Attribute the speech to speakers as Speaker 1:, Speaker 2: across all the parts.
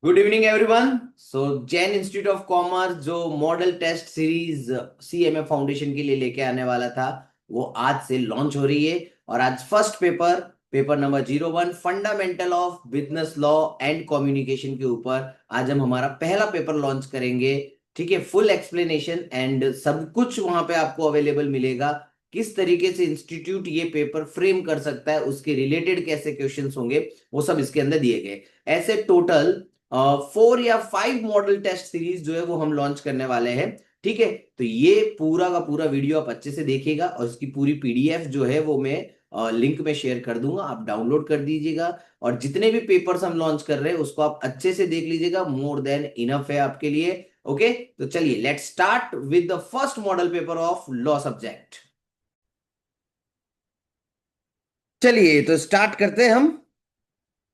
Speaker 1: Good evening everyone. So Jain institute of commerce जो model test series CMA foundation के लिए लेके आने वाला था वो आज से लॉन्च हो रही है। और आज first paper paper number 01 fundamental of business law and communication के ऊपर आज हम हमारा पहला पेपर लॉन्च करेंगे। ठीक है, फुल एक्सप्लेनेशन एंड सब कुछ वहां पे आपको अवेलेबल मिलेगा। किस तरीके से इंस्टीट्यूट ये पेपर फ्रेम कर सकता है, उसके रिलेटेड कैसे क्वेश्चंस होंगे, वो सब इसके अंदर दिए गए। ऐसे टोटल 4 या 5 मॉडल टेस्ट सीरीज जो है वो हम लॉन्च करने वाले हैं। ठीक है, तो ये पूरा का पूरा वीडियो आप अच्छे से देखिएगा और इसकी पूरी पीडीएफ जो है वो मैं लिंक में शेयर कर दूंगा, आप डाउनलोड कर दीजिएगा। और जितने भी पेपर्स हम लॉन्च कर रहे हैं उसको आप अच्छे से देख लीजिएगा, मोर देन इनफ है आपके लिए। ओके, तो चलिए let's start with the first model paper of law subject. चलिए तो स्टार्ट करते हैं हम।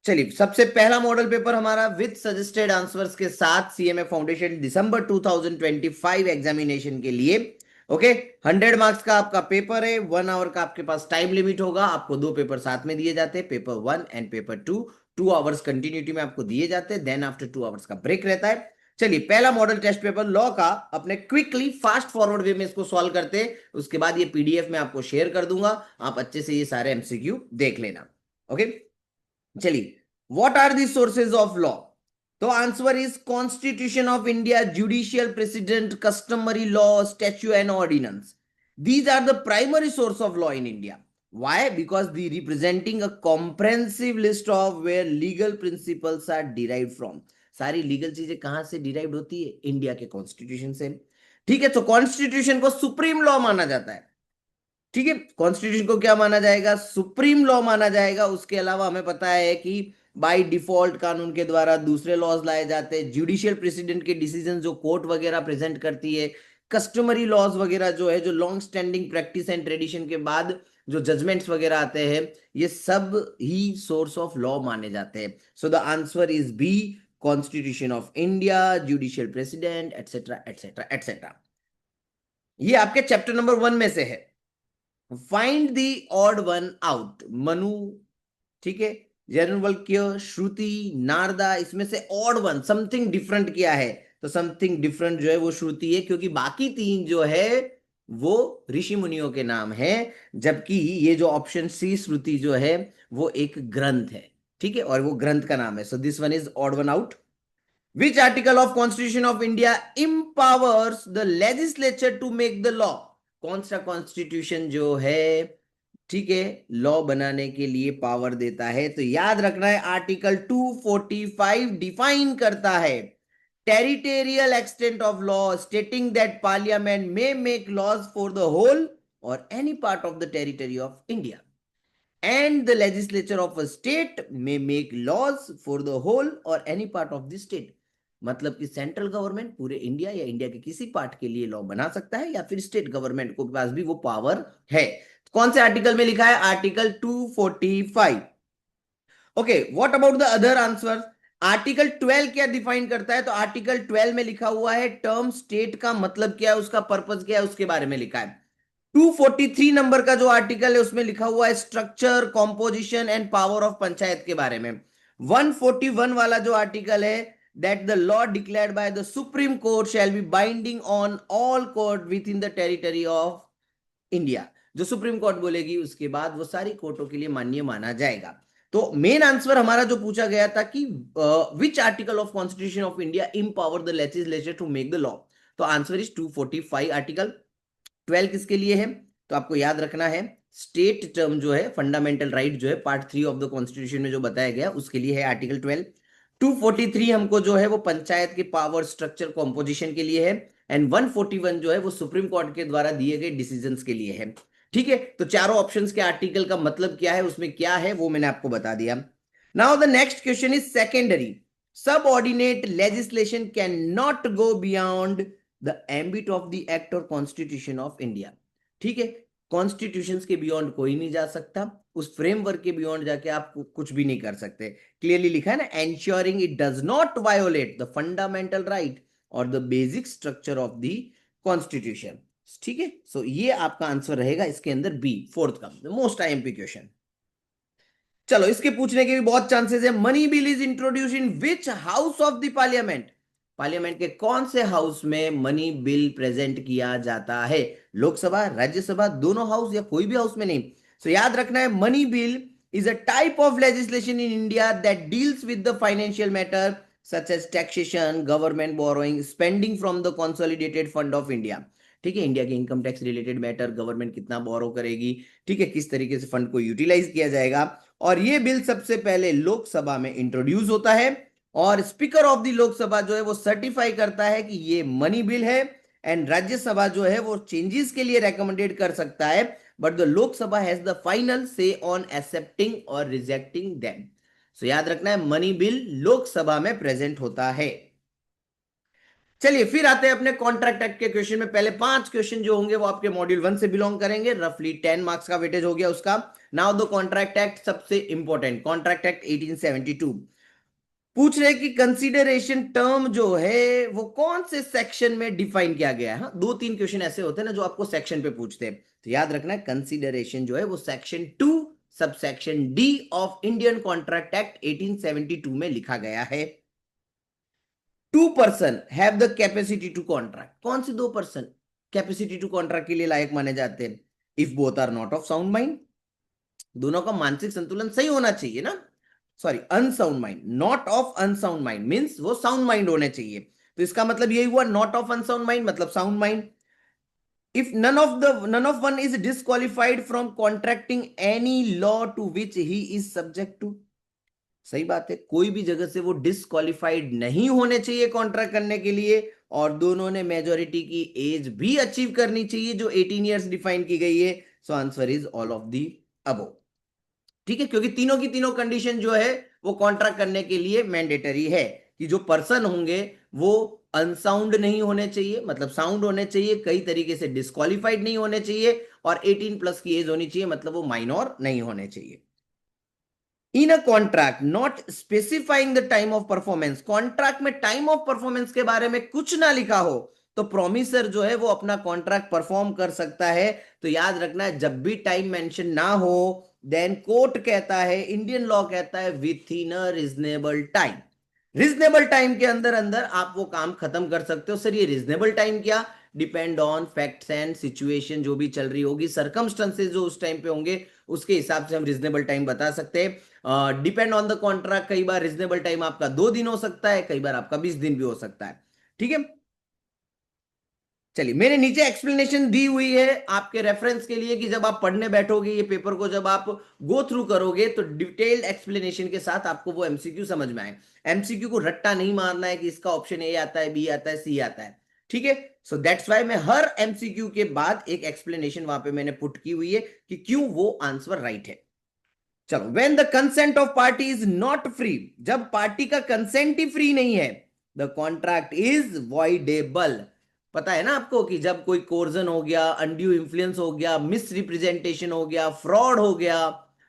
Speaker 1: चलिए, सबसे पहला मॉडल पेपर हमारा विद सजेस्टेड आंसर्स के साथ सीएमए फाउंडेशन दिसंबर 2025 एग्जामिनेशन के लिए। ओके, 100 मार्क्स का आपका पेपर है, 1 आवर का आपके पास टाइम लिमिट होगा। आपको दो पेपर साथ में दिए जाते हैं, paper 1 and paper 2। 2 hours continuity में आपको दिए जाते हैं, देन आफ्टर 2 आवर्स का ब्रेक रहता है। चलिए, पहला मॉडल टेस्ट पेपर लॉ का अपने क्विकली फास्ट फॉरवर्ड वे में इसको सॉल्व करते हैं। उसके बाद ये पीडीएफ में आपको शेयर कर दूंगा, आप अच्छे से ये सारे एमसीक्यू देख लेना। ओके, चलिए, what are the sources of law? तो answer is constitution of India, judicial president, customary law, statute and ordinance. These are the primary source of law in India. Why? Because they representing a comprehensive list of where legal principles are derived from. सारी legal चीजें कहां से derive होती है? India के constitution से। ठीक है, तो कॉन्स्टिट्यूशन को सुप्रीम लॉ माना जाता है। ठीक है, कॉन्स्टिट्यूशन को क्या माना जाएगा? सुप्रीम लॉ माना जाएगा। उसके अलावा हमें पता है कि बाय डिफॉल्ट कानून के द्वारा दूसरे लॉज लाए जाते हैं। जुडिशियल प्रेसिडेंट के डिसीजन जो कोर्ट वगैरह प्रेजेंट करती है, कस्टमरी लॉज वगैरह जो है, जो long standing practice and tradition के बाद जो जजमेंट्स वगैरह आते हैं, ये सब ही सोर्स ऑफ लॉ माने जाते हैं। So the answer is B, constitution of India, judicial president, etcetera etcetera etcetera. ये आपके चैप्टर नंबर 1 में से है। Find the odd one out. Manu, ठीक है, याज्ञवल्क्य, श्रुति, नारदा, इसमें से ऑड वन समथिंग डिफरेंट किया है। तो समथिंग डिफरेंट जो है वो श्रुति है, क्योंकि बाकी तीन जो है वो ऋषि मुनियों के नाम है, जबकि ये जो ऑप्शन सी श्रुति जो है वो एक ग्रंथ है। ठीक है, और वो ग्रंथ का नाम है। So this one is odd one out. Which article of constitution of India empowers the legislature to make the law? कौन सा कॉन्स्टिट्यूशन जो है, ठीक है, लॉ बनाने के लिए पावर देता है? तो याद रखना है, आर्टिकल 245 डिफाइन करता है territorial extent of law, stating that parliament may make laws for the whole or any part of the territory of India, and the legislature of a state may make laws for the whole or any part of the state. मतलब कि central government पूरे India या India के किसी part के लिए law बना सकता है, या फिर स्टेट गवर्नमेंट को पास भी वो पावर है। कौन से आर्टिकल में लिखा है? Article 245। Okay, what about the other answer? Article 12 क्या डिफाइन करता है? तो आर्टिकल 12 में लिखा हुआ है टर्म स्टेट का मतलब क्या है, उसका पर्पस क्या है, उसके बारे में लिखा है। 243 नंबर का जो आर्टिकल है उसमें लिखा हुआ है structure, composition and power of panchayat के बारे में। 141 वाला जो आर्टिकल है, that the law declared by the supreme court shall be binding on all court with in the territory of India. जो सुप्रीम कोर्ट बोलेगी उसके बाद वो सारी कोर्टों के लिए मान्य माना जाएगा। तो मेन आंसर हमारा जो पूछा गया था कि which article of constitution of India empower the legislature to make the law, तो आंसर इज 245 आर्टिकल। 12 किसके लिए है? तो आपको याद रखना है, स्टेट टर्म जो है, फंडामेंटल राइट जो है, पार्ट 3 ऑफ द कॉन्स्टिट्यूशन में जो बताया गया उसके लिए है आर्टिकल 12। 243 हमको जो है वो पंचायत के पावर, स्ट्रक्चर, कॉम्पोजिशन के लिए है। एंड 141 जो है वो सुप्रीम कोर्ट के द्वारा दिए गए डिसीजंस के लिए है। ठीक है, तो चारों ऑप्शंस के आर्टिकल का मतलब क्या है, उसमें क्या है, वो मैंने आपको बता दिया। Now the next question is secondary. Subordinate legislation can not go beyond the ambit of the act और कॉन्स्टिट्यूशन ऑफ इंडिया। ठीक है, कॉन्स्टिट्यूशन के बियॉन्ड कोई नहीं जा सकता, उस फ्रेमवर्क के बियॉन्ड जाके आप कुछ भी नहीं कर सकते। क्लियरली लिखा है ना, ensuring it does not violate the fundamental right or the basic structure of the constitution. ठीक है, सो ये आपका आंसर रहेगा इसके अंदर बी, फोर्थ का मोस्ट आईएमपी क्वेश्चन। चलो इसके पूछने के भी बहुत चांसेस है। Money bill is introduce in which house of the parliament? Parliament के कौन से हाउस में मनी बिल प्रेजेंट किया जाता है? लोकसभा, राज्यसभा, दोनों हाउस या कोई भी हाउस में नहीं। सो याद रखना है, money bill is a type of legislation in India that deals with the financial matter such as taxation, government borrowing, spending from the consolidated fund of India. ठीक है, इंडिया के income tax related matter, government कितना borrow करेगी, ठीक है, किस तरीके से फंड को यूटिलाइज किया जाएगा। और ये बिल सबसे पहले लोकसभा में इंट्रोड्यूस होता है और स्पीकर ऑफ द लोकसभा जो है वो सर्टिफाई करता है कि ये मनी बिल है। एंड राज्यसभा जो है वो चेंजेस के लिए रेकमेंडेड कर सकता है, but the Lok Sabha has the final से ऑन एक्सेप्टिंग और रिजेक्टिंग देम। सो याद रखना है, मनी बिल लोकसभा में प्रेजेंट होता है। चलिए फिर आते हैं अपने कॉन्ट्रैक्ट एक्ट के क्वेश्चन में। पहले 5 क्वेश्चन जो होंगे वो आपके मॉड्यूल 1 से बिलोंग करेंगे, रफली 10 मार्क्स का वेटेज हो गया उसका। नाउ द कॉन्ट्रैक्ट एक्ट, सबसे इंपॉर्टेंट कॉन्ट्रैक्ट एक्ट 1872। पूछ रहे कि कंसीडरेशन टर्म जो है वो कौन से सेक्शन में डिफाइन किया गया है। हाँ, 2-3 क्वेश्चन ऐसे होते हैं ना जो आपको सेक्शन पे पूछते हैं, तो याद रखना है कंसीडरेशन जो है वो section 2 sub section D of Indian contract act 1872 में लिखा गया है। 2 person have the capacity to contract. कौन से 2 पर्सन कैपेसिटी टू कॉन्ट्रैक्ट के लिए लायक माने जाते हैं? If both are not of sound mind, दोनों का मानसिक संतुलन सही होना चाहिए ना। Sorry, unsound mind, not of unsound mind means वो साउंड माइंड होने चाहिए। तो इसका मतलब यही हुआ, नॉट ऑफ अनसाउंड माइंड मतलब sound mind. If none of one is disqualified from contracting any law to which he is subject to। सही बात है, कोई भी जगह से वो डिसक्वालिफाइड नहीं होने चाहिए कॉन्ट्रैक्ट करने के लिए, और दोनों ने मेजोरिटी की एज भी अचीव करनी चाहिए जो 18 इयर्स डिफाइन की गई है। सो answer is all of the above. ठीक है, क्योंकि तीनों की तीनों कंडीशन जो है वो कॉन्ट्रैक्ट करने के लिए मैंडेटरी है कि जो पर्सन होंगे वो अनसाउंड नहीं होने चाहिए, मतलब साउंड होने चाहिए, कई तरीके से डिस्क्वालिफाइड नहीं होने चाहिए, और 18 प्लस की एज होनी चाहिए, मतलब वो माइनर नहीं होने चाहिए। In a contract not specifying the time of performance, contract में टाइम ऑफ परफॉर्मेंस के बारे में कुछ ना लिखा हो तो प्रोमिसर जो है वो अपना कॉन्ट्रैक्ट परफॉर्म कर सकता है। तो याद रखना है, जब भी टाइम मेंशन ना हो देन कोर्ट कहता है, इंडियन लॉ कहता है with in a reasonable time. Reasonable time के अंदर अंदर आप वो काम खत्म कर सकते हो। सर ये रीजनेबल टाइम क्या? Depend on facts and situation, जो भी चल रही होगी, सर्कमस्टेंसेज जो उस टाइम पे होंगे उसके हिसाब से हम रीजनेबल टाइम बता सकते हैं। डिपेंड ऑन द कॉन्ट्रैक्ट, कई बार रीजनेबल टाइम आपका 2 दिन हो सकता है, कई बार आपका 20 दिन भी हो सकता है। ठीक है, चलिए मेरे नीचे एक्सप्लेनेशन दी हुई है आपके रेफरेंस के लिए कि जब आप पढ़ने बैठोगे ये पेपर को, जब आप गो थ्रू करोगे तो डिटेल्ड एक्सप्लेनेशन के साथ आपको वो एमसीक्यू समझ में आए। एमसीक्यू को रट्टा नहीं मारना है कि इसका ऑप्शन ए आता है, बी आता है, सी आता है। ठीक है, सो दैट्स वाई मैं हर एमसीक्यू के बाद एक एक्सप्लेनेशन वहां पे मैंने पुट की हुई है कि क्यों वो आंसर राइट है। चलो, when the consent of party is not free, जब पार्टी का कंसेंट ही फ्री नहीं है, द कॉन्ट्रैक्ट इज वॉइडेबल। पता है ना आपको कि जब कोई कोर्जन हो गया, अनड्यू इन्फ्लुएंस हो गया, मिस रिप्रेजेंटेशन हो गया, फ्रॉड हो गया,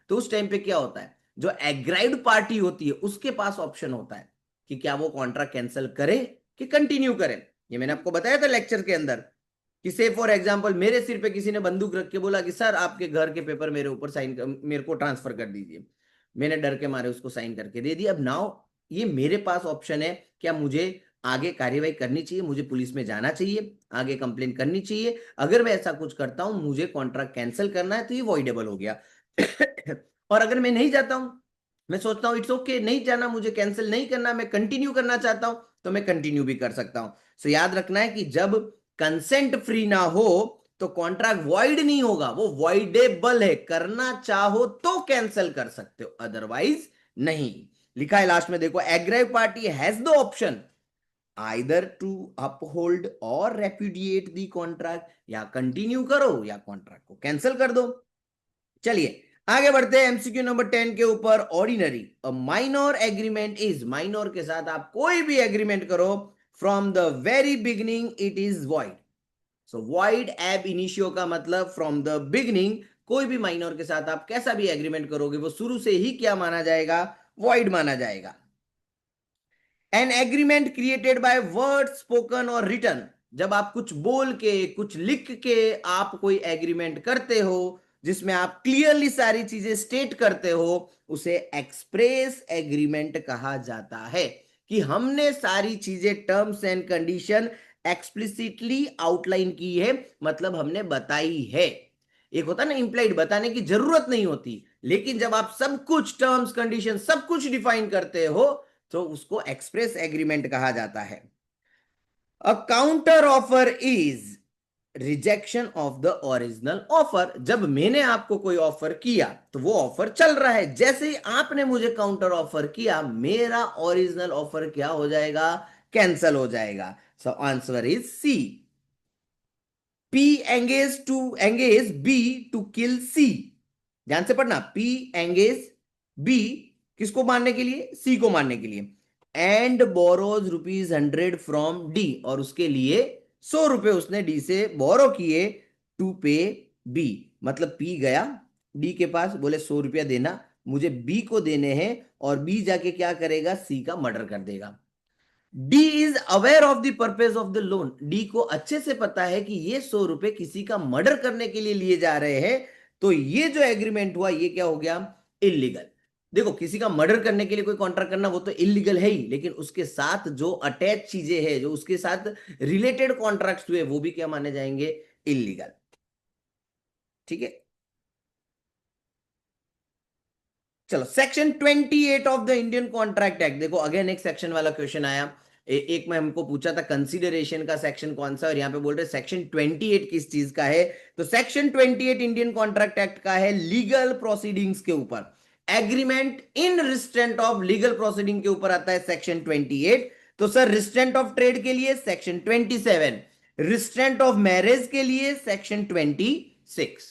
Speaker 1: तो उस टाइम पे क्या होता है, जो एग्राइव्ड पार्टी होती है उसके पास ऑप्शन होता है कि क्या वो कॉन्ट्रैक्ट कैंसिल करे कि कंटिन्यू करे। ये मैंने आपको बताया था लेक्चर के अंदर कि से फॉर एग्जांपल मेरे सिर पे किसी ने बंदूक रख के बोला कि सर आपके घर के पेपर मेरे ऊपर साइन मेरे को ट्रांसफर कर दीजिए। मैंने डर के मारे उसको साइन करके दे दिया। अब नाउ ये मेरे पास ऑप्शन है, क्या मुझे आगे कार्यवाही करनी चाहिए, मुझे पुलिस में जाना चाहिए, आगे कंप्लेन करनी चाहिए? अगर मैं ऐसा कुछ करता हूं, मुझे कॉन्ट्रैक्ट कैंसिल करना है तो ये वॉइडेबल हो गया। और अगर मैं नहीं जाता हूं, मैं सोचता हूं इट्स ओके, नहीं जाना मुझे, कैंसिल नहीं करना, मैं कंटिन्यू करना चाहता हूं, तो मैं कंटिन्यू भी कर सकता हूं। सो याद रखना है कि जब कंसेंट फ्री ना हो तो कॉन्ट्रैक्ट वॉइड नहीं होगा, वो वॉइडेबल है, करना चाहो तो कैंसिल कर सकते हो, अदरवाइज नहीं। लिखा है लास्ट में देखो, aggrieved party has the option either to uphold or repudiate the contract, या कंटिन्यू करो या कॉन्ट्रैक्ट को कैंसिल कर दो। चलिए आगे बढ़ते हैं एमसीक्यू नंबर 10 के ऊपर। Ordinary, a minor agreement is, minor के साथ आप कोई भी एग्रीमेंट करो from the very beginning it is void. So void एब इनिशियो का मतलब फ्रॉम द बिगिनिंग, कोई भी माइनर के साथ आप कैसा भी एग्रीमेंट करोगे वो शुरू से ही क्या माना जाएगा, वॉइड माना जाएगा। An agreement created by word spoken और रिटन, जब आप कुछ बोल के कुछ लिख के आप कोई एग्रीमेंट करते हो जिसमें आप क्लियरली सारी चीजें स्टेट करते हो, उसे एक्सप्रेस एग्रीमेंट कहा जाता है। कि हमने सारी चीजें, terms and condition explicitly outline की है, मतलब हमने बताई है। एक होता ना इंप्लाइड, बताने की जरूरत नहीं होती, लेकिन जब आप सब कुछ टर्म्स कंडीशन सब कुछ डिफाइन करते हो तो उसको एक्सप्रेस एग्रीमेंट कहा जाता है। अ counter offer is rejection of the original offer. जब मैंने आपको कोई ऑफर किया तो वो ऑफर चल रहा है, जैसे ही आपने मुझे काउंटर ऑफर किया, मेरा ओरिजिनल ऑफर क्या हो जाएगा? कैंसल हो जाएगा। So answer is C. P engage B to kill C. ध्यान से पढ़ना, पी एंगेज बी किसको मारने के लिए? सी को मारने के लिए। एंड बोरोज ₹100 फ्रॉम डी, और उसके लिए 100 रुपए उसने डी से बोरो किए टू पे बी। मतलब पी गया डी के पास, बोले 100 रुपया देना, मुझे बी को देने हैं, और बी जाके क्या करेगा? सी का मर्डर कर देगा। D is aware of the purpose of the loan. D को अच्छे से पता है कि ये 100 रुपए किसी का मर्डर करने के लिए लिए जा रहे हैं, तो ये जो एग्रीमेंट हुआ ये क्या हो गया? इलीगल। देखो, किसी का मर्डर करने के लिए कोई कॉन्ट्रैक्ट करना वो तो इलीगल है ही, लेकिन उसके साथ जो अटैच चीजें हैं, जो उसके साथ रिलेटेड कॉन्ट्रैक्ट्स हुए, वो भी क्या माने जाएंगे? इलीगल। ठीक है, चलो section 28 of the Indian contract act. देखो अगेन एक सेक्शन वाला क्वेश्चन आया। एक में हमको पूछा था कंसीडरेशन का सेक्शन कौन सा, और यहाँ पे बोल रहे सेक्शन 28 किस चीज का है? तो सेक्शन 28 इंडियन कॉन्ट्रैक्ट एक्ट का है लीगल प्रोसीडिंग्स के ऊपर। Agreement in restraint of legal proceeding के ऊपर आता है सेक्शन 28। तो सर रिस्ट्रेंट ऑफ ट्रेड के लिए सेक्शन 27, रिस्ट्रेंट ऑफ मैरिज के लिए सेक्शन 26।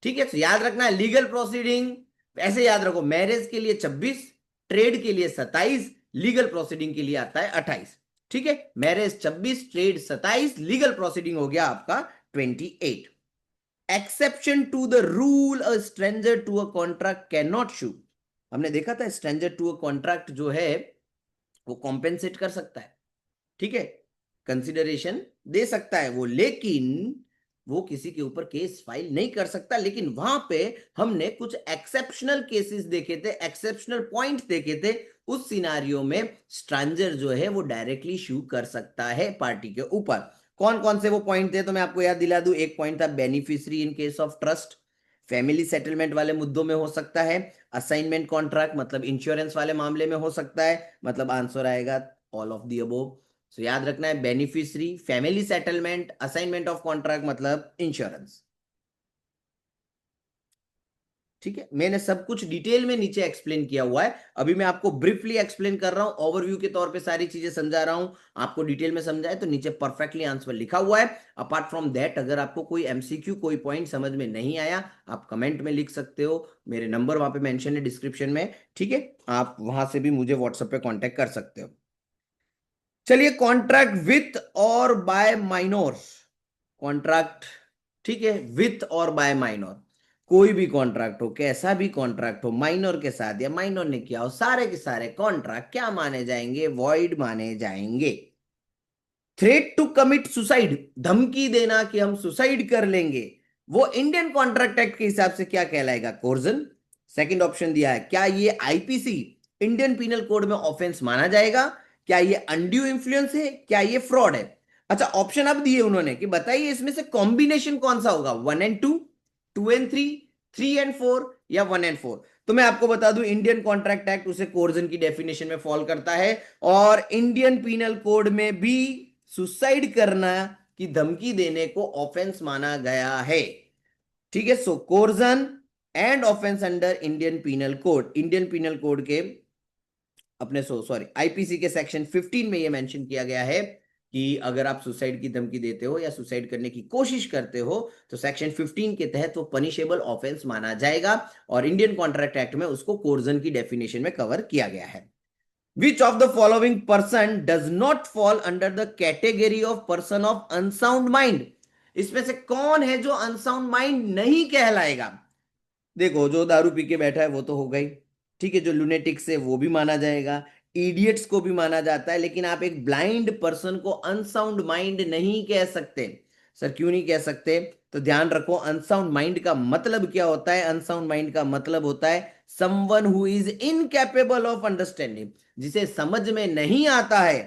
Speaker 1: ठीक है, तो याद रखना है लीगल प्रोसीडिंग, ऐसे याद रखो, मैरिज के लिए 26, ट्रेड के लिए 27, लीगल प्रोसीडिंग के लिए आता है 28। ठीक है, मैरिज 26, ट्रेड 27, लीगल प्रोसीडिंग हो गया आपका 28। Exception to the rule a stranger to a contract can not sue. हमने देखा था स्ट्रेंजर टू अ कॉन्ट्रैक्ट जो है वो कॉम्पेंसेट कर सकता है, ठीक है, कंसिडरेशन दे सकता है वो, लेकिन वो किसी के ऊपर केस फाइल नहीं कर सकता। लेकिन वहां पे हमने कुछ एक्सेप्शनल केसेस देखे थे, एक्सेप्शनल पॉइंट देखे थे। उस सिनारियो में स्ट्रेंजर जो है वो डायरेक्टली शू कर सकता है पार्टी के ऊपर। कौन कौन से वो पॉइंट थे तो मैं आपको याद दिला दूं। एक पॉइंट था beneficiary in case of trust, family settlement वाले मुद्दों में हो सकता है, असाइनमेंट कॉन्ट्रैक्ट मतलब इंश्योरेंस वाले मामले में हो सकता है। मतलब आंसर आएगा ऑल ऑफ दी अबोव। सो याद रखना है beneficiary, family settlement, assignment of contract मतलब इंश्योरेंस। ठीक है, मैंने सब कुछ डिटेल में नीचे एक्सप्लेन किया हुआ है। अभी मैं आपको ब्रीफली एक्सप्लेन कर रहा हूं, ओवरव्यू के तौर पे सारी चीजें समझा रहा हूं। आपको डिटेल में समझाए तो नीचे परफेक्टली आंसर लिखा हुआ है। अपार्ट फ्रॉम दैट, अगर आपको कोई एमसीक्यू, कोई पॉइंट समझ में नहीं आया, आप कमेंट में लिख सकते हो। मेरे नंबर वहां पे मेंशन है डिस्क्रिप्शन में, ठीक है, आप वहां से भी मुझे व्हाट्सएप पे कॉन्टेक्ट कर सकते हो। चलिए, कॉन्ट्रैक्ट विथ और बाय माइनोर। कॉन्ट्रैक्ट, ठीक है, विथ और बाय माइनर। कोई भी कॉन्ट्रैक्ट हो, कैसा भी कॉन्ट्रैक्ट हो, माइनर के साथ या माइनर ने किया हो, सारे के सारे कॉन्ट्रैक्ट क्या माने जाएंगे? वॉइड माने जाएंगे। थ्रेट टू कमिट सुसाइड, धमकी देना कि हम सुसाइड कर लेंगे, वो इंडियन कॉन्ट्रैक्ट एक्ट के हिसाब से क्या कहलाएगा? कोर्जन। सेकंड ऑप्शन दिया है, क्या ये आईपीसी इंडियन पिनल कोड में ऑफेंस माना जाएगा? क्या ये अनड्यू इन्फ्लुएंस है? क्या ये फ्रॉड है? अच्छा, ऑप्शन अब दिए उन्होंने कि बताइए इसमें से कॉम्बिनेशन कौन सा होगा, 1 and 2, 2 and 3, 3 and 4 या 1 and 4। तो मैं आपको बता दूं, इंडियन कॉन्ट्रैक्ट एक्ट उसे कोर्जन की डेफिनेशन में फॉल करता है, और इंडियन पिनल कोड में भी सुसाइड करना की धमकी देने को ऑफेंस माना गया है। ठीक है, so coercion and offence under Indian penal code, Indian penal code के अपने सॉरी आईपीसी के सेक्शन 15 में यह मेंशन किया गया है कि अगर आप सुसाइड की धमकी देते हो या सुसाइड करने की कोशिश करते हो तो सेक्शन 15 के तहत वो पनिशेबल ऑफेंस माना जाएगा, और इंडियन कॉन्ट्रैक्ट एक्ट में उसको कोर्जन की डेफिनेशन में कवर किया गया है। Which of the following person does not fall under the category of person of unsound mind? इसमें से कौन है जो अनसाउंड माइंड नहीं कहलाएगा? देखो, जो दारू पी के बैठा है वो तो हो गई, ठीक है, जो लुनेटिक्स है वो भी माना जाएगा, इडियट्स को भी माना जाता है, लेकिन आप एक ब्लाइंड पर्सन को अनसाउंड माइंड नहीं कह सकते। सर क्यों नहीं कह सकते? तो ध्यान रखो, अनसाउंड माइंड का मतलब क्या होता है? अनसाउंड माइंड का मतलब होता है someone who is incapable of understanding, जिसे समझ में नहीं आता है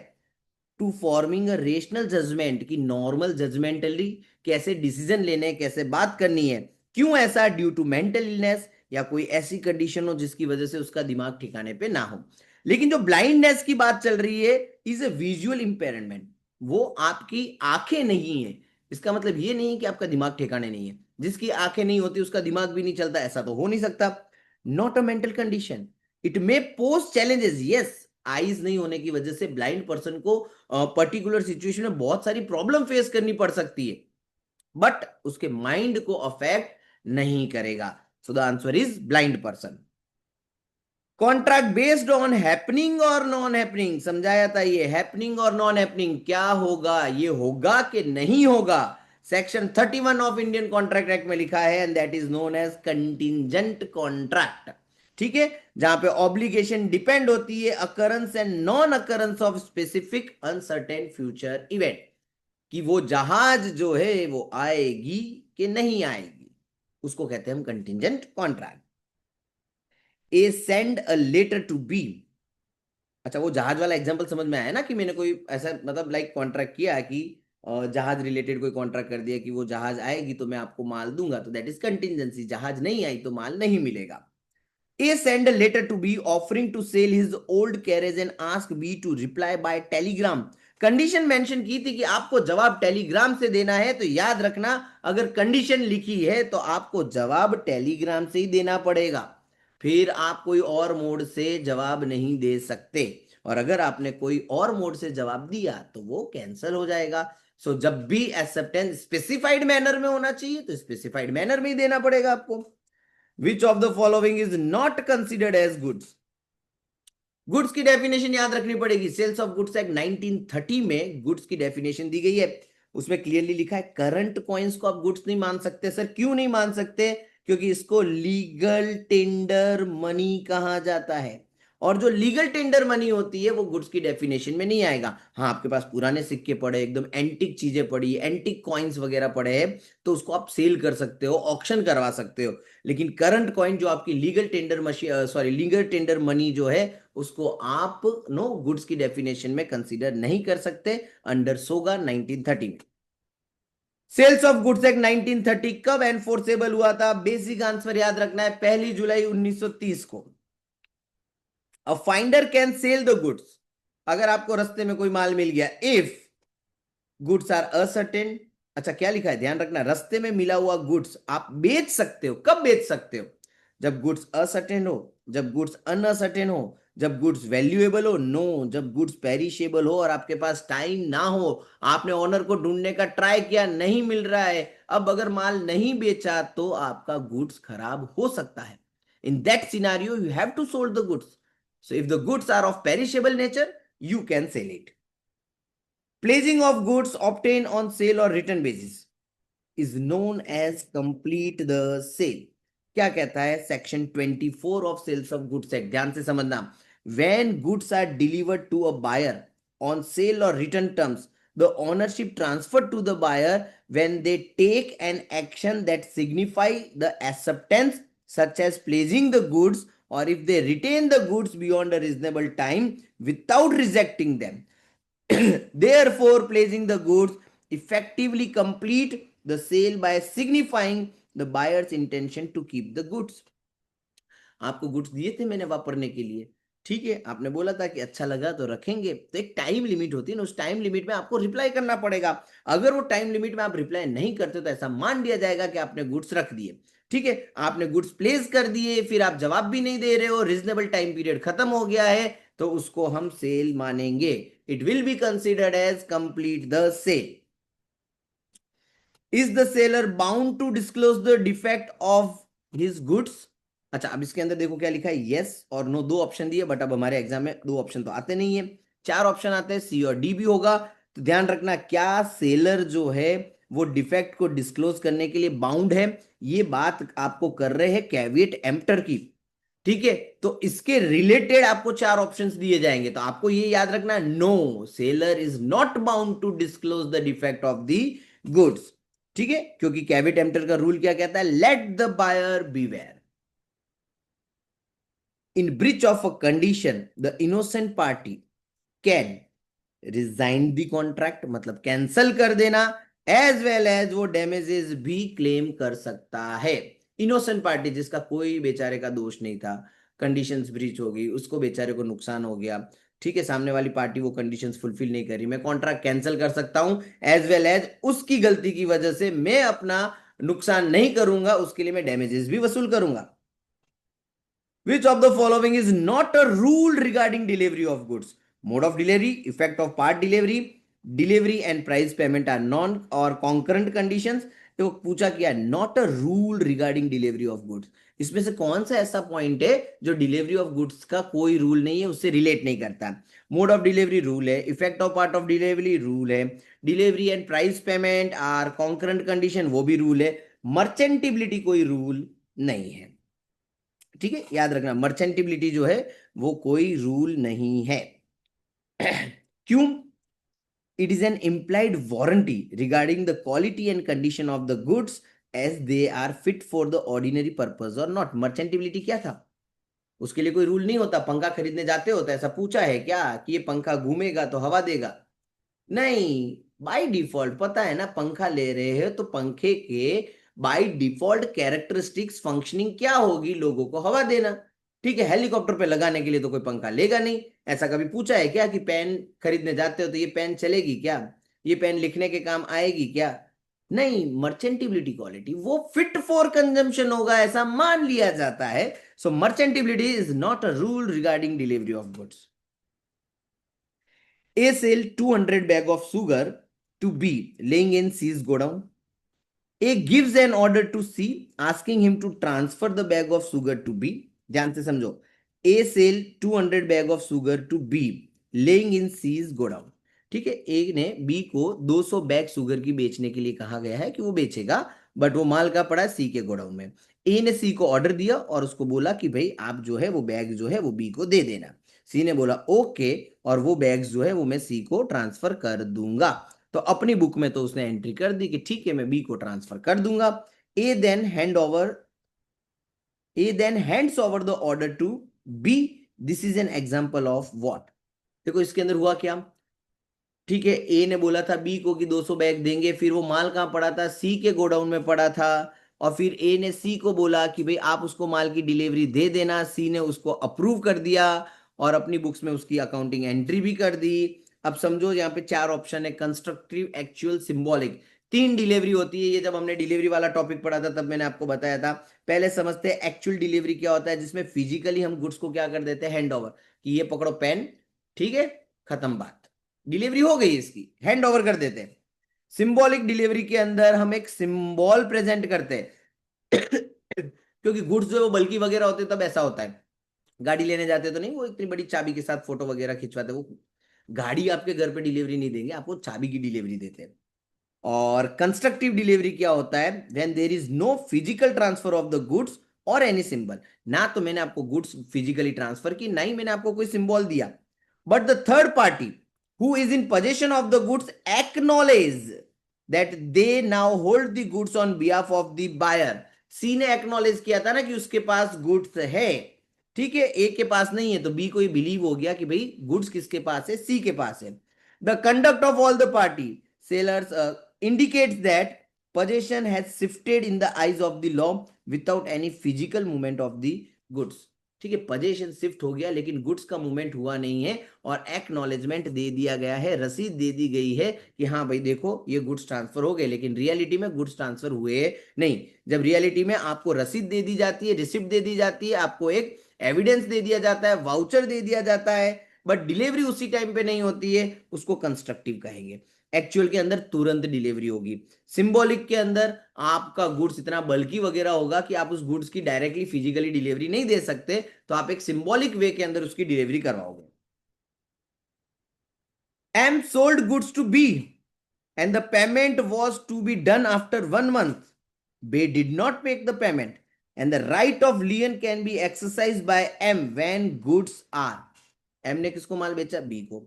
Speaker 1: to forming a rational judgement, की नॉर्मल जजमेंटली कैसे डिसीजन लेने, कैसे बात करनी है। क्यों ऐसा? ड्यू टू मेंटल इलनेस, या कोई ऐसी कंडीशन हो जिसकी वजह से उसका दिमाग ठिकाने पे ना हो। लेकिन जो ब्लाइंडनेस की बात चल रही है इज ए विजुअल इंपेयरमेंट, वो आपकी आंखें नहीं है। इसका मतलब ये नहीं है कि आपका दिमाग ठिकाने नहीं है। जिसकी आंखें नहीं होती उसका दिमाग भी नहीं चलता, ऐसा तो हो नहीं सकता। Not a mental condition, it may pose challenges. Yes, eyes नहीं होने की वजह से ब्लाइंड पर्सन को पर्टिकुलर सिचुएशन में बहुत सारी प्रॉब्लम फेस करनी पड़ सकती है, बट उसके माइंड को अफेक्ट नहीं करेगा। सो the answer is blind person. Contract based on happening और नॉन हैपनिंग, समझाया था ये। हैपनिंग और नॉन हैपनिंग क्या होगा, ये होगा कि नहीं होगा। Section 31 of Indian contract act में लिखा है, and that is known as contingent contract. ठीक है, जहां पे ऑब्लिगेशन डिपेंड होती है occurrence and non occurrence of specific uncertain future event, कि वो जहाज जो है वो आएगी कि नहीं आएगी, उसको कहते हैं हम contingent contract. A send a letter to B. अच्छा, वो जहाज वाला एग्जांपल समझ में आया ना, कि मैंने कोई ऐसा मतलब लाइक कॉन्ट्रैक्ट किया कि जहाज रिलेटेड कोई कॉन्ट्रैक्ट कर दिया कि वो जहाज आएगी तो मैं आपको माल दूंगा, तो दैट इज कंटिंजेंसी। जहाज नहीं आई तो माल नहीं मिलेगा। A send a letter to B offering to sell his old carriage and ask B to reply by telegram. Condition mention की थी कि आपको जवाब टेलीग्राम से देना है, तो याद रखना अगर कंडीशन लिखी है तो आपको जवाब टेलीग्राम से ही देना पड़ेगा, फिर आप कोई और मोड से जवाब नहीं दे सकते। और अगर आपने कोई और मोड से जवाब दिया तो वो कैंसिल हो जाएगा। सो जब भी एक्सेप्टेंस स्पेसिफाइड मैनर में होना चाहिए तो स्पेसिफाइड मैनर में ही देना पड़ेगा आपको। Which of the following is not considered as goods? Goods की डेफिनेशन याद रखनी पड़ेगी। सेल्स ऑफ गुड्स एक्ट 1930 में गुड्स की डेफिनेशन दी गई है। उसमें क्लियरली लिखा है करंट कॉइन्स को आप गुड्स नहीं मान सकते। सर क्यों नहीं मान सकते? क्योंकि इसको लीगल टेंडर मनी कहा जाता है, और जो लीगल टेंडर मनी होती है वो गुड्स की डेफिनेशन में नहीं आएगा। हाँ, आपके पास पुराने सिक्के पड़े, एकदम एंटिक चीजें पड़ी, एंटिक कॉइन्स वगैरह पड़े हैं, तो उसको आप सेल कर सकते हो, ऑक्शन करवा सकते हो। लेकिन करंट कॉइन जो आपकी legal tender machine legal tender money जो है, उसको आप नो गुड्स की डेफिनेशन में कंसीडर नहीं कर सकते अंडर सोगा 1930 में। सेल्स ऑफ गुड्स एक्ट 1930 कब एनफोर्सेबल हुआ था? बेसिक आंसर याद रखना है, 1 जुलाई 1930 को। A finder can sell the goods, अगर आपको रास्ते में कोई माल मिल गया, इफ गुड्स आर असर्टेन। अच्छा, क्या लिखा है ध्यान रखना, रास्ते में मिला हुआ गुड्स आप बेच सकते हो। कब बेच सकते हो? जब गुड्स असर्टेन हो, जब गुड्स अनअसर्टेन हो, जब गुड्स वैल्यूएबल हो, नो, जब गुड्स पेरिशेबल हो और आपके पास टाइम ना हो, आपने ओनर को ढूंढने का ट्राई किया, नहीं मिल रहा है, अब अगर माल नहीं बेचा तो आपका गुड्स खराब हो सकता है। In that scenario you have to sold the goods. So if the goods are of perishable nature you can sell it. Placing of goods obtained on sale or return basis is known as complete the sale। क्या कहता है section 24 of sales of goods act? ध्यान से समझना। When goods are delivered to a buyer on sale or return terms, the ownership transferred to the buyer when they take an action that signify the acceptance, such as placing the goods, or if they retain the goods beyond a reasonable time without rejecting them। Therefore, placing the goods effectively complete the sale by signifying the buyer's intention to keep the goods। आपको goods दिए थे मैंने वापरने के लिए, ठीक है, आपने बोला था कि अच्छा लगा तो रखेंगे, तो एक टाइम लिमिट होती है ना, उस टाइम लिमिट में आपको रिप्लाई करना पड़ेगा। अगर वो टाइम लिमिट में आप रिप्लाई नहीं करते तो ऐसा मान लिया जाएगा कि आपने गुड्स रख दिए। ठीक है, आपने गुड्स प्लेस कर दिए, फिर आप जवाब भी नहीं दे रहे हो, रीजनेबल टाइम पीरियड खत्म हो गया है, तो उसको हम सेल मानेंगे। It will be considered as complete the sale. Is the seller bound to disclose the defect of his goods? अच्छा, अब इसके अंदर देखो क्या लिखा है, यस और नो, दो ऑप्शन दिए, बट अब हमारे एग्जाम में दो ऑप्शन तो आते नहीं है, चार ऑप्शन आते हैं, सी और डी भी होगा। तो ध्यान रखना, क्या सेलर जो है वो डिफेक्ट को डिस्क्लोज करने के लिए बाउंड है? ये बात आपको कर रहे हैं कैविएट एम्प्टर की। ठीक है, तो इसके रिलेटेड आपको चार ऑप्शंस दिए जाएंगे, तो आपको ये याद रखना, no, seller is not bound to disclose the defect of the goods. ठीक है, क्योंकि कैविट एम्प्टर का रूल क्या कहता है, let the buyer beware. In breach of a condition the innocent party can resign the contract, मतलब cancel कर देना, एज वेल एज वो डैमेजेस भी क्लेम कर सकता है। इनोसेंट पार्टी जिसका कोई बेचारे का दोष नहीं था, कंडीशंस ब्रीच हो गई, उसको बेचारे को नुकसान हो गया, ठीक है, सामने वाली पार्टी वो कंडीशंस फुलफिल नहीं करी, मैं कॉन्ट्रैक्ट कैंसिल कर सकता हूं, एज वेल एज उसकी गलती की वजह से मैं अपना नुकसान नहीं करूंगा, उसके लिए मैं डैमेजेस भी वसूल करूंगा। Which of the following is not a rule regarding delivery of goods? Mode of delivery, effect of part delivery, delivery and price payment are non or concurrent conditions. तो पूछा क्या, not a rule regarding delivery of goods, इसमें से कौन सा ऐसा point है जो डिलीवरी ऑफ गुड्स का कोई रूल नहीं है, उससे रिलेट नहीं करता। मोड ऑफ डिलीवरी रूल है, effect of part of delivery rule है, delivery and price payment are concurrent condition वो भी रूल है, मर्चेंटिबिलिटी कोई रूल नहीं है। ठीक है, याद रखना मर्चेंटिबिलिटी जो है वो कोई रूल नहीं है। क्यों, it is an implied warranty regarding the quality and condition of the goods as they are fit for the ordinary purpose or not. Merchantability क्या था, उसके लिए कोई रूल नहीं होता, पंखा खरीदने जाते होता ऐसा पूछा है क्या कि ये पंखा घूमेगा तो हवा देगा, नहीं, बाय डिफॉल्ट पता है ना, पंखा ले रहे हो तो पंखे के बाय डिफॉल्ट कैरेक्टरिस्टिक्स फंक्शनिंग क्या होगी, लोगों को हवा देना। ठीक है, हेलीकॉप्टर पे लगाने के लिए तो कोई पंखा लेगा नहीं। ऐसा कभी पूछा है क्या कि पेन खरीदने जाते हो तो ये पेन चलेगी क्या, ये पेन लिखने के काम आएगी क्या, नहीं। मर्चेंटिबिलिटी क्वालिटी वो फिट फॉर कंजम्पशन होगा ऐसा मान लिया जाता है। So merchantability is not a rule regarding delivery of goods. A sell 200 bag of sugar to B, laying in C's godown. A gives an order to C, asking him to transfer the bag of sugar to B. ध्यान से समझो, A sell 200 bag of sugar to B, laying in C's godown. ठीक है, ए ने B को 200 bag sugar की बेचने के लिए कहा गया है कि वो बेचेगा, बट वो माल का पड़ा सी के गोडाउन में। ए ने सी को ऑर्डर दिया और उसको बोला कि भाई आप जो है वो बैग जो है वो बी को दे देना। सी ने बोला ओके, और वो बैग्स जो है वो मैं सी को ट्रांसफर कर दूंगा। तो अपनी बुक में तो उसने एंट्री कर दी कि ठीक है मैं बी को ट्रांसफर कर दूंगा। A then hands over the order to B. This is an example of what. देखो इसके अंदर हुआ क्या, ठीक है, ए ने बोला था बी को कि 200 बैग देंगे, फिर वो माल कहाँ पड़ा था, सी के गोडाउन में पड़ा था, और फिर ए ने सी को बोला कि भाई आप उसको माल की डिलीवरी दे देना, सी ने उसको अप्रूव कर दिया और अपनी बुक्स में उसकी अकाउंटिंग एंट्री भी कर दी। अब समझो यहाँ पे चार ऑप्शन है, कंस्ट्रक्टिव, एक्चुअल, सिंबॉलिक, तीन डिलीवरी होती है। ये जब हमने डिलीवरी वाला टॉपिक पढ़ा था तब मैंने आपको बताया था। पहले समझते हैं एक्चुअल डिलीवरी क्या होता है, जिसमें फिजिकली हम गुड्स को क्या कर देते हैं, हैंड ओवर, कि ये पकड़ो पेन, ठीक है, खत्म बात, डिलीवरी हो गई, इसकी हैंड ओवर कर देते हैं। सिंबॉलिक डिलीवरी के अंदर हम एक सिंबल प्रेजेंट करते हैं क्योंकि गुड्स जो है वो बल्कि वगैरह होते हैं तब ऐसा होता है। गाड़ी लेने जाते तो नहीं वो इतनी बड़ी चाबी के साथ फोटो वगैरह खिंचवाते, वो गाड़ी आपके घर पे डिलीवरी नहीं देंगे, आपको चाबी की डिलीवरी देते हैं। और कंस्ट्रक्टिव डिलीवरी क्या होता है, when there is no physical transfer of the goods or any symbol, ना तो मैंने आपको गुड्स फिजिकली ट्रांसफर की, ना ही मैंने आपको कोई सिंबल दिया, but the third party who is in possession of the goods acknowledge that they now hold the goods on behalf of the buyer. C ने एक्नॉलेज किया था ना कि उसके पास गुड्स है, ठीक है, ए के पास नहीं है, तो बी को बिलीव हो गया कि भाई गुड्स किसके पास है, सी के पास है। The conduct of all the party sellers indicates that possession has shifted in the eyes of the law without any physical movement of the goods। ठीक है, पोजेशन शिफ्ट हो गया लेकिन गुड्स का मूवमेंट हुआ नहीं है, और एक्नॉलेजमेंट दे दिया गया है, रसीद दे दी गई है कि हाँ भाई देखो ये गुड्स ट्रांसफर हो गए, लेकिन रियलिटी में गुड्स ट्रांसफर हुए नहीं। जब रियलिटी में आपको रसीद दे दी जाती है, रिसिप्ट दे दी जाती है, आपको एक एविडेंस दे दिया जाता है, वाउचर दे दिया जाता है, बट डिलीवरी उसी टाइम पे नहीं होती है, उसको कंस्ट्रक्टिव कहेंगे। एक्चुअल के अंदर तुरंत डिलीवरी होगी, सिंबॉलिक के अंदर आपका गुड्स इतना बल्कि वगैरह होगा कि आप उस गुड्स की डायरेक्टली फिजिकली डिलीवरी नहीं दे सकते, तो आप एक सिंबॉलिक वे के अंदर उसकी डिलीवरी करवाओगे। M sold goods to B and the payment was to be done after 1 month. B did not make the payment, and the right of lien can be exercised by M when goods are। M ने किसको माल बेचा, B को।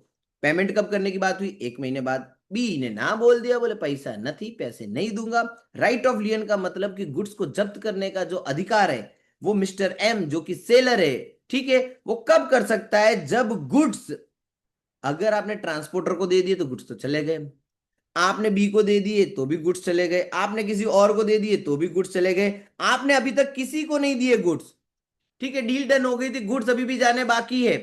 Speaker 1: Payment कब करने की बात हुई, 1 महीने बाद। बी ने ना बोल दिया, बोले पैसा नहीं, पैसे नहीं दूंगा। राइट ऑफ लियन का मतलब कि गुड्स को जब्त करने का जो अधिकार है वो मिस्टर एम जो कि सेलर है, ठीक है, वो कब कर सकता है, जब गुड्स, अगर आपने ट्रांसपोर्टर को दे दिए तो गुड्स तो चले गए, आपने बी को दे दिए तो भी गुड्स चले गए, आपने किसी और को दे दिए तो भी गुड्स चले गए, आपने अभी तक किसी को नहीं दिए गुड्स, ठीक है, डील डन हो गई थी, गुड्स अभी भी जाने बाकी है,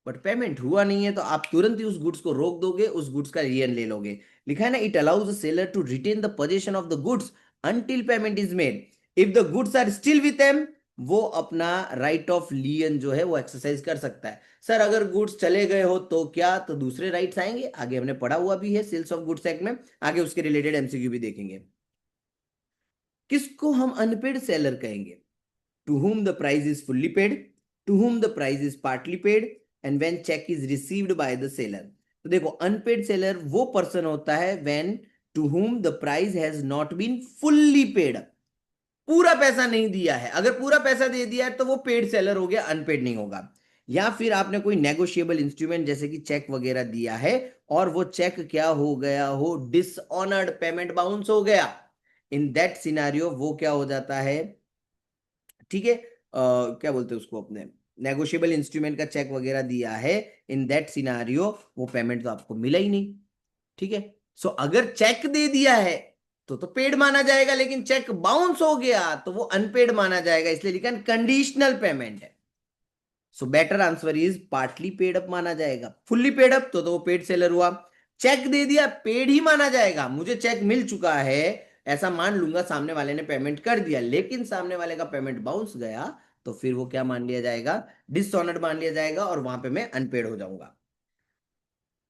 Speaker 1: बट पेमेंट हुआ नहीं है, तो आप तुरंत ही उस गुड्स को रोक दोगे, उस गुड्स का रियन ले लोगे। लिखा है ना, it allows the seller to retain the position of the goods until payment is made. If the goods are still with M, वो अपना राइट ऑफ लियन जो है वो एक्सरसाइज कर सकता है। सर अगर गुड्स चले गए हो तो क्या, तो दूसरे राइट्स आएंगे, आगे हमने पढ़ा हुआ भी है सेल्स ऑफ गुड्स एक्ट में, आगे उसके रिलेटेड एमसीक्यू भी देखेंगे। किसको हम अनपेड सेलर कहेंगे? To whom the price is fully paid, to whom the price is partly paid, and when check is received by the seller। तो देखो अनपेड सेलर वो पर्सन होता है when to whom the price has not been fully paid, पूरा पैसा नहीं दिया है, अगर पूरा पैसा दे दिया है तो वो पेड सेलर हो गया, अनपेड नहीं होगा। या फिर आपने कोई नेगोशिएबल इंस्ट्रूमेंट जैसे कि चेक वगैरह दिया है और वो चेक क्या हो गया हो, डिसऑनर्ड, पेमेंट बाउंस हो गया, इन दैट सिनारियो वो क्या हो जाता है, ठीक है, क्या बोलते हैं उसको, अपने नेगोशिएबल इंस्ट्रूमेंट का चेक वगैरह दिया है, इन दैट सिनारियो वो पेमेंट तो आपको मिला ही नहीं, ठीक है। सो अगर चेक दे दिया है तो पेड माना जाएगा, लेकिन चेक बाउंस हो गया तो वो अनपेड माना जाएगा, इसलिए लिखा कंडीशनल पेमेंट है। So better answer is partly paid up माना जाएगा, फुल्ली पेड अप तो वो पेड सेलर हुआ, चेक दे दिया पेड ही माना जाएगा, मुझे चेक मिल चुका है ऐसा मान लूंगा, सामने वाले ने पेमेंट कर दिया लेकिन सामने वाले का पेमेंट बाउंस गया, तो फिर वो क्या मान लिया जाएगा, डिसऑनर्ड मान लिया जाएगा और वहां पे मैं अनपेड हो जाऊंगा।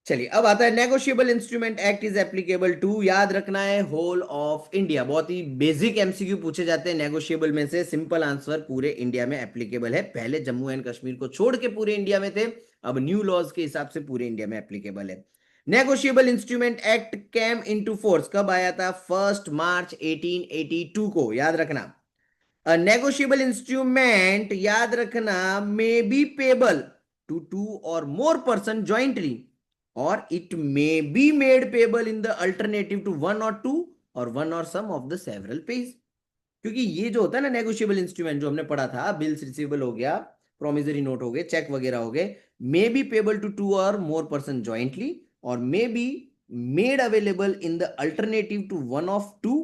Speaker 1: चलिए अब आता है negotiable instrument act is applicable to, याद रखना है होल ऑफ इंडिया, बहुत ही बेसिक एमसीक्यू पूछे जाते हैं नेगोशिएबल में से, सिंपल आंसर पूरे इंडिया में एप्लीकेबल है, पहले जम्मू एंड कश्मीर को छोड़ के पूरे इंडिया में थे, अब न्यू लॉज के हिसाब से पूरे इंडिया में एप्लीकेबल है। Negotiable instrument act came into force कब आया था, 1 मार्च 1882 को, याद रखना। अ नेगोशिएबल इंस्ट्रूमेंट, याद रखना, may be payable to two or more person jointly, or it may be made payable in the alternative to one or two or one or some of the several page. क्योंकि ये जो होता है ना negotiable instrument जो हमने पढ़ा था, बिल्स रिसीवेबल हो गया, प्रोमिसरी नोट हो गए, चेक वगैरह हो गए, may be payable to two or more person jointly, or may be made available in the alternative to one of two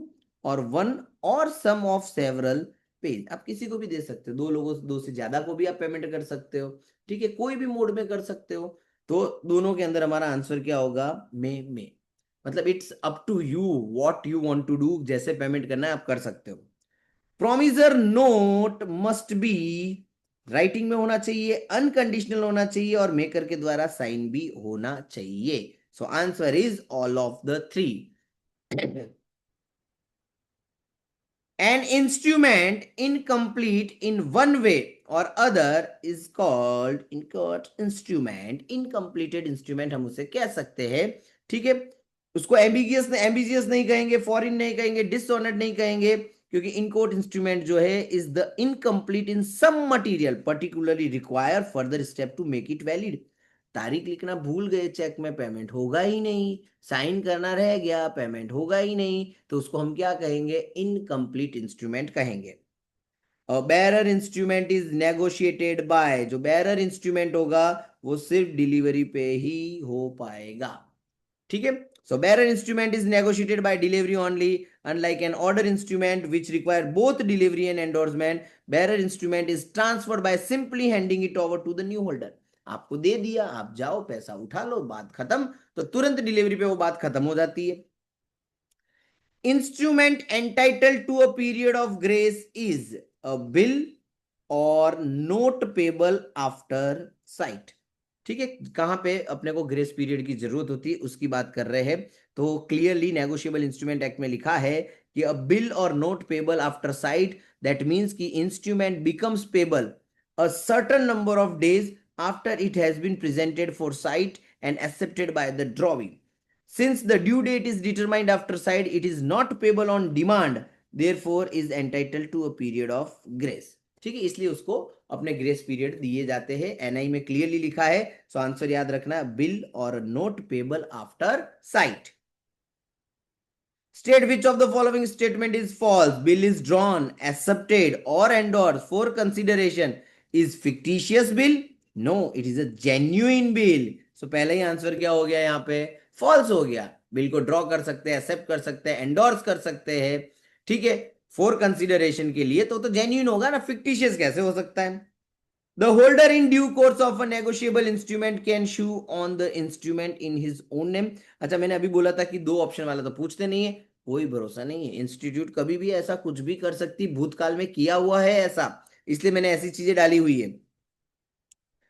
Speaker 1: or one or some of several page. आप किसी को भी दे सकते हो, दो लोगों से, दो से ज्यादा को भी आप पेमेंट कर सकते हो, ठीक है, कोई भी मोड में कर सकते हो। तो दोनों के अंदर हमारा आंसर क्या होगा, मे, मतलब it's up to you what you want to do, जैसे पेमेंट करना है आप कर सकते हो। Promissory note must be, writing में होना चाहिए, अनकंडीशनल होना चाहिए और मेकर के द्वारा साइन भी होना चाहिए। सो answer is all of the three. An instrument incomplete in one way or other is called instrument, incompleted instrument हम उसे कह सकते हैं, ठीक है। उसको एम्बिगियस नहीं कहेंगे, फॉरिन नहीं कहेंगे, डिसऑनर्ड नहीं कहेंगे, क्योंकि इनकोट इंस्ट्रूमेंट जो है is the incomplete in some material particularly require further step to make it valid. तारीख लिखना भूल गए, चेक में पेमेंट होगा ही नहीं, साइन करना रह गया, पेमेंट होगा ही नहीं, तो उसको हम क्या कहेंगे, इनकम्प्लीट इंस्ट्रूमेंट कहेंगे। और bearer instrument is negotiated by, जो बेरर इंस्ट्रूमेंट होगा वो सिर्फ डिलीवरी पे ही हो पाएगा, ठीक है। So bearer instrument is negotiated by delivery only, unlike an order instrument which require both delivery and endorsement. Bearer instrument is transferred by simply handing it over to the new holder. आपको दे दिया, आप जाओ पैसा उठा लो, बात खत्म, तो तुरंत डिलीवरी पे वो बात खत्म हो जाती है। Instrument entitled to a period of grace is a bill or note payable after sight, ठीक है। कहां पे अपने को ग्रेस पीरियड की जरूरत होती है उसकी बात कर रहे हैं, तो क्लियरली नेगोशिएबल इंस्ट्रूमेंट एक्ट में लिखा है कि a bill or note payable after sight, that means कि instrument becomes payable a certain number of days after it has been presented for sight and accepted by the drawing. Since the due date is determined after side, it is not payable on demand, therefore is entitled to a period of grace, ठीक है, इसलिए उसको अपने grace period दिए जाते हैं। NI में clearly लिखा है, सो आंसर याद रखना है, bill or note payable after site. State which of the following statement is false. Bill is drawn, accepted, or endorsed for consideration. Is fictitious bill? No, it is a genuine bill. So पहले ही answer क्या हो गया यहाँ पे, false हो गया। Bill को draw कर सकते हैं, एक्सेप्ट कर सकते हैं, एंडोर्स कर सकते हैं, ठीक है, फॉर कंसिडरेशन के लिए, तो जेन्युइन होगा ना, फिक्टिशियस कैसे हो सकता है। The holder in due course of a negotiable instrument can sue on the instrument in his own name. अच्छा, मैंने अभी बोला था कि दो ऑप्शन वाला तो पूछते नहीं है, कोई भरोसा नहीं है, इंस्टीट्यूट कभी भी ऐसा कुछ भी कर सकती, भूतकाल में किया हुआ है ऐसा, इसलिए मैंने ऐसी चीजें डाली हुई है।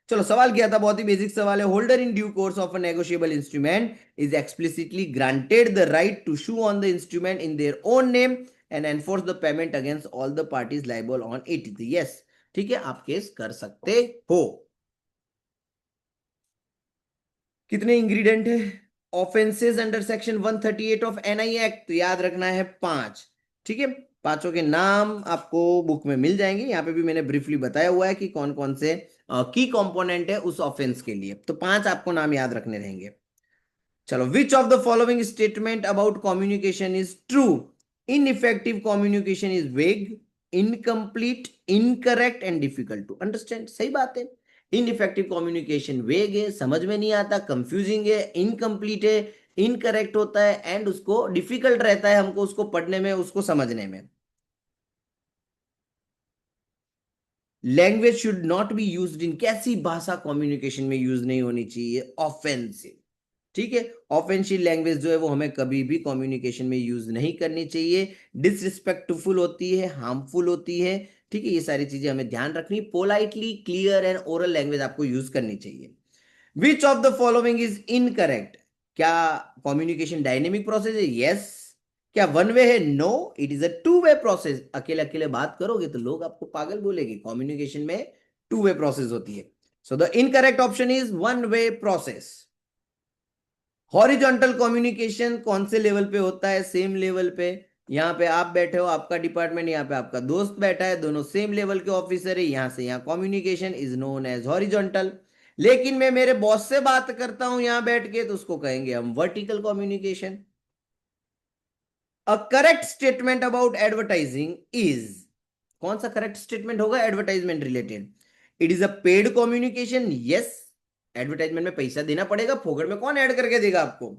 Speaker 1: चलो, सवाल किया था, बहुत ही बेसिक सवाल है। Holder in due course of a negotiable instrument is explicitly granted the right to sue on the instrument in their own name and enforce the payment against all the parties liable on it. Yes, ठीक है, आप case कर सकते हो। कितने ingredient है offences under section 138 of NI act? तो याद रखना है 5, ठीक है। पांचों के नाम आपको बुक में मिल जाएंगे, यहाँ पे भी मैंने ब्रीफली बताया हुआ है कि कौन कौन से की कंपोनेंट है उस ऑफेंस के लिए, तो 5 आपको नाम याद रखने रहेंगे। चलो, which of the following statement about communication is true? Ineffective communication is vague, incomplete, incorrect and difficult to understand. सही बात है, इनइफेक्टिव कम्युनिकेशन वेग है, समझ में नहीं आता, कंफ्यूजिंग है, इनकम्प्लीट है, इनकरेक्ट होता है, एंड उसको डिफिकल्ट रहता है हमको उसको पढ़ने में, उसको समझने में। Language should not be used in, कैसी भाषा कम्युनिकेशन में यूज नहीं होनी चाहिए? ऑफेंसिव, ठीक है, ऑफेंसिव लैंग्वेज जो है वो हमें कभी भी कम्युनिकेशन में यूज नहीं करनी चाहिए, डिसरिस्पेक्टफुल होती है, हार्मफुल होती है, ठीक है, ये सारी चीजें हमें ध्यान रखनी। Politely clear and oral language आपको यूज करनी चाहिए। Which of the following is incorrect? क्या कम्युनिकेशन डायनेमिक प्रोसेस है? यस। क्या वन वे है? No, it is a two way process. अकेले अकेले बात करोगे तो लोग आपको पागल बोलेंगे, कम्युनिकेशन में टू वे प्रोसेस होती है। So the incorrect option is one way process. Horizontal communication कौन से लेवल पे होता है? सेम लेवल पे। यहाँ पे आप बैठे हो, आपका डिपार्टमेंट, यहाँ पे आपका दोस्त बैठा है, दोनों सेम लेवल के ऑफिसर है, यहां से यहाँ communication is known as horizontal. लेकिन मैं मेरे बॉस से बात करता हूं यहां बैठ के, तो उसको कहेंगे हम vertical communication. A correct statement about advertising is, कौन सा करेक्ट स्टेटमेंट होगा advertisement related? It is a paid communication. Yes, advertisement में पैसा देना पड़ेगा, फोकट में कौन ऐड करके देगा आपको?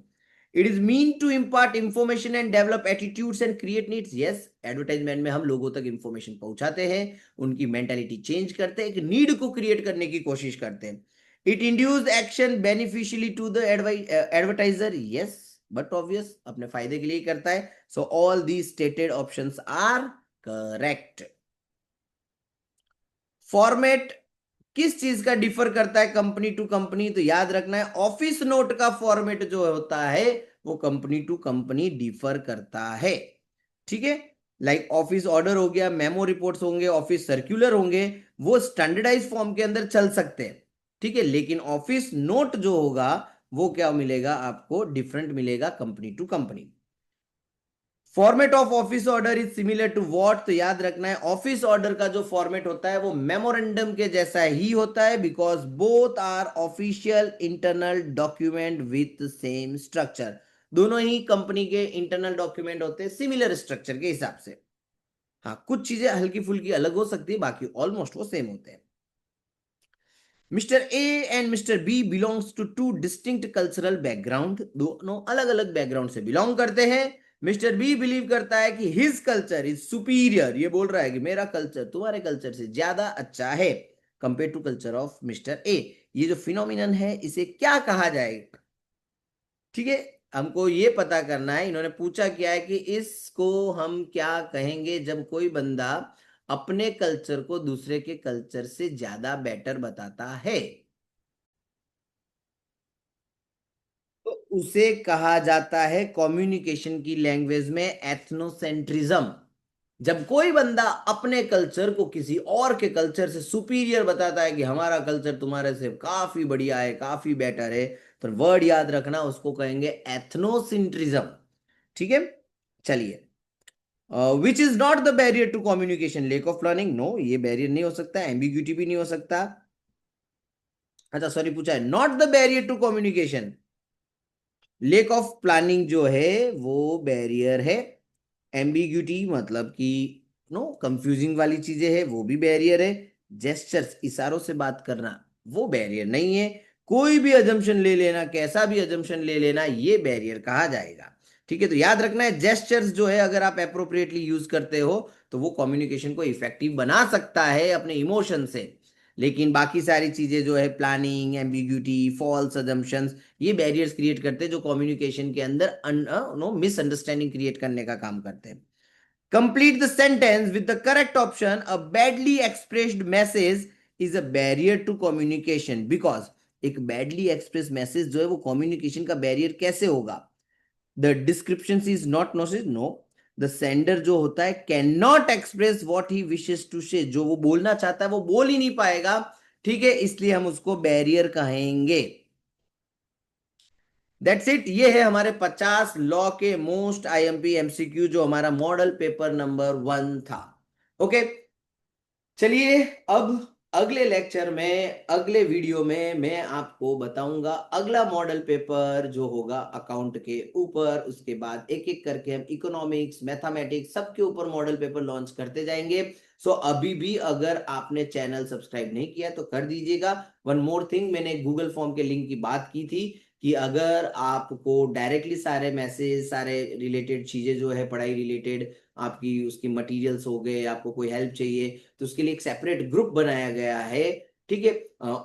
Speaker 1: It is mean to impart information and develop attitudes and create needs. Yes, advertisement में हम लोगों तक इंफॉर्मेशन पहुंचाते हैं, उनकी मेंटालिटी चेंज करते हैं, एक नीड को क्रिएट करने की कोशिश करते हैं। It induce action beneficially to the advertiser. Yes, but obvious अपने फायदे के लिए करता है। So all these stated options are correct. Format किस चीज का डिफर करता है कंपनी टू कंपनी? तो याद रखना है, ऑफिस नोट का फॉर्मेट जो होता है वो कंपनी टू कंपनी डिफर करता है, ठीक है। लाइक ऑफिस ऑर्डर हो गया, मेमो रिपोर्ट्स होंगे, ऑफिस सर्कुलर होंगे, वो स्टैंडर्डाइज फॉर्म के अंदर चल सकते हैं, ठीक है, लेकिन ऑफिस नोट जो होगा वो क्या मिलेगा आपको? डिफरेंट मिलेगा company to company. Format of office order is similar to what? तो याद रखना है, ऑफिस ऑर्डर का जो फॉर्मेट होता है वो मेमोरेंडम के जैसा ही होता है, because both are official internal document with same structure. दोनों ही कंपनी के इंटरनल डॉक्यूमेंट होते हैं सिमिलर स्ट्रक्चर के हिसाब से। हाँ, कुछ चीजें हल्की फुल्की अलग हो सकती है, बाकी ऑलमोस्ट वो सेम होते हैं। Mister A and mister B belongs to two distinct cultural background, दोनों अलग अलग बैकग्राउंड से बिलोंग करते हैं। मिस्टर बी बिलीव करता है कि हिज कल्चर इज सुपीरियर, ये बोल रहा है कि मेरा कल्चर तुम्हारे कल्चर से ज्यादा अच्छा है compare to culture of mister A. ये जो फिनोमिनन है इसे क्या कहा जाएगा? ठीक है, हमको ये पता करना है, इन्होंने पूछा क्या है कि इसको हम क्या कहेंगे जब कोई बंदा अपने कल्चर को दूसरे के कल्चर से ज्यादा बेटर बताता है? तो उसे कहा जाता है कम्युनिकेशन की लैंग्वेज में एथनोसेंट्रिज्म। जब कोई बंदा अपने कल्चर को किसी और के कल्चर से सुपीरियर बताता है कि हमारा कल्चर तुम्हारे से काफी बढ़िया है, काफी बेटर है, तो वर्ड याद रखना, उसको कहेंगे एथनोसेंट्रिज्म, ठीक है। चलिए, which is not the barrier to communication, lack of planning, no, ये बैरियर नहीं हो सकता, एम्बिग्यूटी भी नहीं हो सकता। अच्छा सॉरी, पूछा है not the barrier to communication, lack of planning जो है वो बैरियर है। एम्बिग्यूटी मतलब कि नो कंफ्यूजिंग वाली चीजें है, वो भी बैरियर है। जेस्चर्स, इशारों से बात करना, वो बैरियर नहीं है। कोई भी अजम्पशन ले लेना, कैसा भी अजम्पशन ले लेना, ये बैरियर कहा जाएगा। ठीक है, तो याद रखना है जेस्चर्स जो है अगर आप अप्रोप्रिएटली यूज करते हो तो वो कम्युनिकेशन को इफेक्टिव बना सकता है अपने इमोशन से। लेकिन बाकी सारी चीजें जो है प्लानिंग, एम्बिग्यूटी, फॉल्स अजम्पशंस, ये बैरियर्स क्रिएट करते हैं जो कम्युनिकेशन के अंदर नो मिसअंडरस्टैंडिंग क्रिएट करने का काम करते हैं। Complete the sentence with the correct option, a badly expressed message is a barrier to communication because, एक बैडली एक्सप्रेस मैसेज जो है वो कम्युनिकेशन का बैरियर कैसे होगा? The description is not noses, no, the sender जो होता है can not express what he wishes to say, जो वो बोलना चाहता है वो बोल ही नहीं पाएगा। ठीक है, इसलिए हम उसको बैरियर कहेंगे। दैट्स इट, ये है हमारे 50 लॉ के मोस्ट आईएमपी एमसीक्यू जो हमारा मॉडल पेपर नंबर 1 था। ओके, चलिए अब अगले लेक्चर में, अगले वीडियो में मैं आपको बताऊंगा अगला मॉडल पेपर जो होगा अकाउंट के ऊपर। उसके बाद एक एक करके हम इकोनॉमिक्स, मैथमेटिक्स सबके ऊपर मॉडल पेपर लॉन्च करते जाएंगे। सो अभी भी अगर आपने चैनल सब्सक्राइब नहीं किया तो कर दीजिएगा। वन मोर थिंग, मैंने गूगल फॉर्म के लिंक की बात की थी कि अगर आपको डायरेक्टली सारे मैसेज, सारे रिलेटेड चीजें जो है पढ़ाई रिलेटेड, आपकी उसकी मटेरियल्स हो गए, आपको कोई हेल्प चाहिए तो उसके लिए एक सेपरेट ग्रुप बनाया गया है। ठीक है,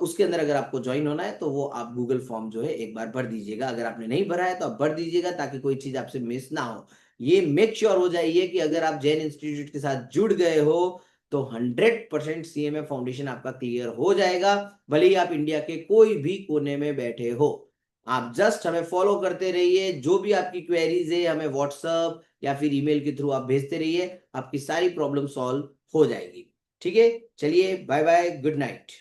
Speaker 1: उसके अंदर अगर आपको ज्वाइन होना है तो वो आप गूगल फॉर्म जो है एक बार भर दीजिएगा। अगर आपने नहीं भरा है तो आप भर दीजिएगा ताकि कोई चीज आपसे मिस ना हो। ये मेक श्योर हो जाइए कि अगर आप जैन इंस्टीट्यूट के साथ जुड़ गए हो तो 100% सीएमए फाउंडेशन आपका क्लियर हो जाएगा, भले ही आप इंडिया के कोई भी कोने में बैठे हो। आप जस्ट हमें फॉलो करते रहिए, जो भी आपकी क्वेरीज है हमें व्हाट्सएप या फिर ईमेल के थ्रू आप भेजते रहिए, आपकी सारी प्रॉब्लम सॉल्व हो जाएगी। ठीक है, चलिए बाय बाय, गुड नाइट।